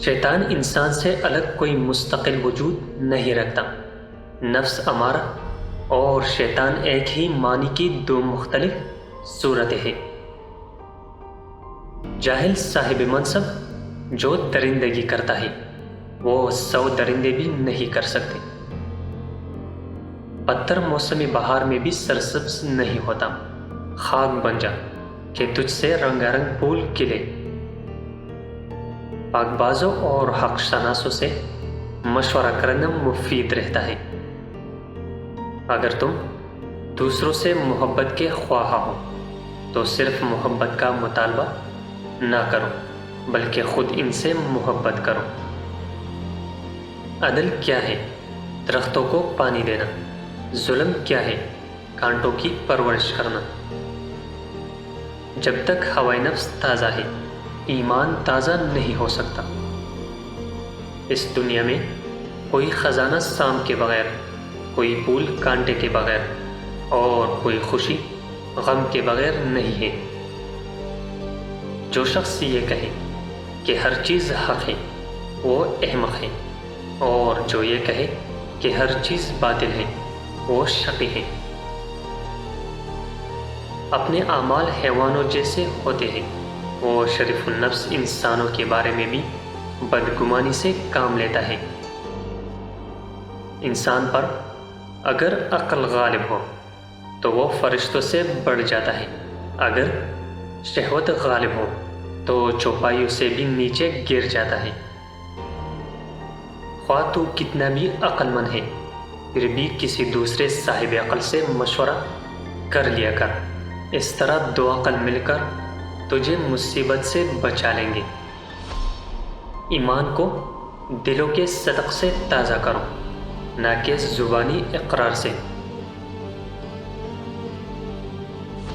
شیطان انسان سے الگ کوئی مستقل وجود نہیں رکھتا۔ نفس امارہ اور شیطان ایک ہی معنی کی دو مختلف صورتیں ہیں۔ جاہل صاحب منصب جو درندگی کرتا ہے وہ 100 درندے بھی نہیں کر سکتے۔ پتھر موسم بہار میں بھی سرسبز نہیں ہوتا، خاک بن جا کہ تجھ سے رنگا رنگ پھول کھلے۔ پاک بازوں اور حق شناسوں سے مشورہ کرنا مفید رہتا ہے۔ اگر تم دوسروں سے محبت کے خواہاں ہو تو صرف محبت کا مطالبہ نہ کرو بلکہ خود ان سے محبت کرو۔ عدل کیا ہے؟ درختوں کو پانی دینا۔ ظلم کیا ہے؟ کانٹوں کی پرورش کرنا۔ جب تک ہوائے نفس تازہ ہے ایمان تازہ نہیں ہو سکتا۔ اس دنیا میں کوئی خزانہ سام کے بغیر، کوئی پھول کانٹے کے بغیر اور کوئی خوشی غم کے بغیر نہیں ہے۔ جو شخص یہ کہے کہ ہر چیز حق ہے وہ احمق ہے، اور جو یہ کہے کہ ہر چیز باطل ہے وہ شقی ہے۔ اپنے اعمال حیوانوں جیسے ہوتے ہیں، وہ شریف النفس انسانوں کے بارے میں بھی بدگمانی سے کام لیتا ہے۔ انسان پر اگر عقل غالب ہو تو وہ فرشتوں سے بڑھ جاتا ہے، اگر شہوت غالب ہو تو چوپائیوں سے بھی نیچے گر جاتا ہے۔ خواہ تو کتنا بھی عقل مند ہے پھر بھی کسی دوسرے صاحب عقل سے مشورہ کر لیا کر، اس طرح دو عقل مل کر تجھے مصیبت سے بچا لیں گے۔ ایمان کو دلوں کے صدق سے تازہ کرو، نہ کہ زبانی اقرار سے۔